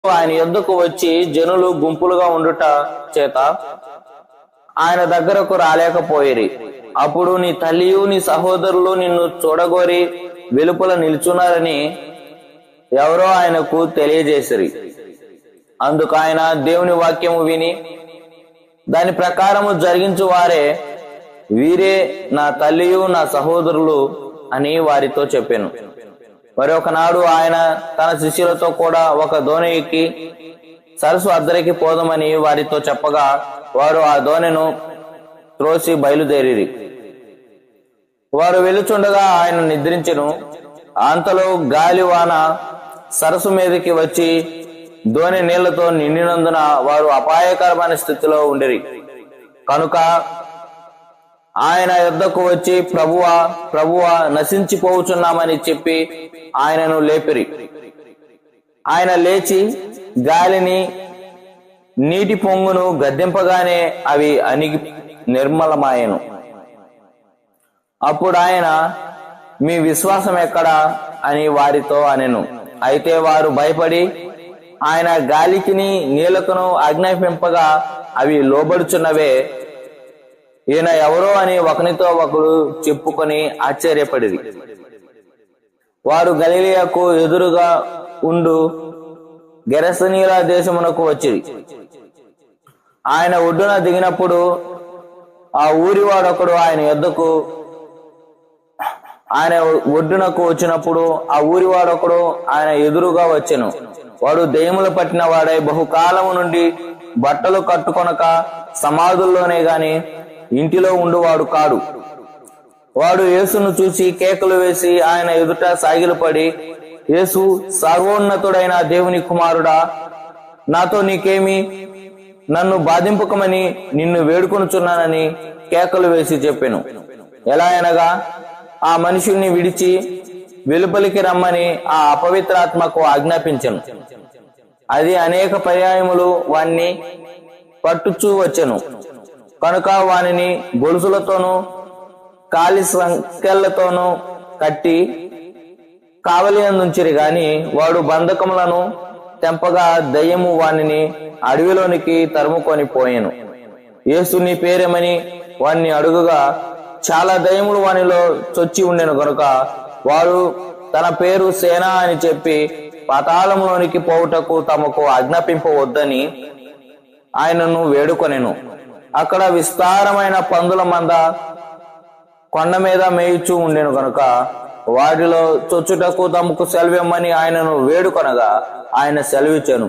ఆయన యొద్దకు వచ్చి జనులు గుంపులుగా ఉండుట చేత ఆయన దగ్గరకు రాలేకపోయిరి. అప్పుడు నీ తల్లియు నీ సహోదరులు నిన్ను చూడగోరి వెలుపల నిల్చున్నారని ఎవరో ఆయనకు తెలియజేసిరి. అందుకు ఆయన దేవుని వాక్యము విని దాని ప్రకారము జరిగించు వారే వీరే నా తల్లియు నా సహోదరులు అని వారితో చెప్పాను. మరి ఒకనాడు ఆయన తన శిష్యులతో కూడా ఒక దోణి ఎక్కి సరస్సు అద్దరికి పోదామని వారితో చెప్పగా వారు ఆ దోణెను త్రోసి బయలుదేరిరి. వారు వెలుచుండగా ఆయన నిద్రించెను. అంతలో గాలి వాన సరస్సు మీదకి వచ్చి దోణి నీళ్లతో నిండినందున వారు అపాయకరమైన స్థితిలో ఉండిరి. కనుక ఆయన యొద్దకు వచ్చి ప్రభువా ప్రభువా నశించిపోవచ్చున్నామని చెప్పి ఆయనను లేపిరి. ఆయన లేచి గాలిని నీటి పొంగును గద్దింపగానే అవి అణిగి నిర్మలమాయెను. అప్పుడు ఆయన మీ విశ్వాసం ఎక్కడా అని వారితో అనెను. అయితే వారు భయపడి ఆయన గాలికిని నీళ్లకును ఆజ్ఞాపింపగా అవి లోబడుచున్నవే, ఈయన ఎవరో అని ఒకనితో ఒకడు చెప్పుకొని ఆశ్చర్యపడిరి. వారు గలిలయకు ఎదురుగా ఉండు గెరసనీల దేశమునకు వచ్చిరి. ఆయన ఒడ్డున దిగినప్పుడు ఆ ఊరివాడొకడు ఆయన యొద్దకు ఆయన ఒడ్డునకు వచ్చినప్పుడు ఆ ఊరివాడొకడు ఆయన ఎదురుగా వచ్చెను. వాడు దెయ్యములు పట్టిన వాడై బహుకాలము నుండి బట్టలు కట్టుకొనక సమాధుల్లోనే గాని ఇంటిలో ఉండువాడు కాడు. వాడు యేసును చూసి కేకలు వేసి ఆయన ఎదుట సాగిలపడి, యేసు, సర్వోన్నతుడైన దేవుని కుమారుడా, నాతో నీకేమి? నన్ను బాధింపకమని నిన్ను వేడుకొనుచున్నానని కేకలు వేసి చెప్పెను. ఎలా అనగా ఆ మనుషుల్ని విడిచి వెలుపలికి రమ్మని ఆ అపవిత్రాత్మకు ఆజ్ఞాపించెను. అది అనేక పర్యాయములు వాణ్ణి పట్టుచూ వచ్చెను. కనుక వానిని గొలుసులతోనూ కాలి సంకెళ్లతోనూ కట్టి కావలి అందుంచిరి గాని వాడు బంధకములను తెంపగా దయ్యము వానిని అడవిలోనికి తరుముకొని పోయెను. యేసు నీ పేరేమని వాణ్ణి అడుగుగా చాలా దయ్యములు వానిలో చొచ్చి ఉండెను. గనుక వారు తన పేరు సేన అని చెప్పి పాతాళంలోనికి పోవుటకు తమకు ఆజ్ఞాపింపవద్దని ఆయనను వేడుకొనెను. అక్కడ విస్తారమైన పందుల మంద కొండ మీద మేయుచూ ఉండెను గనుక వాటిలో చొచ్చుటకు తమకు సెలవిమ్మని ఆయనను వేడుకొనగా ఆయన సెలవిచ్చెను.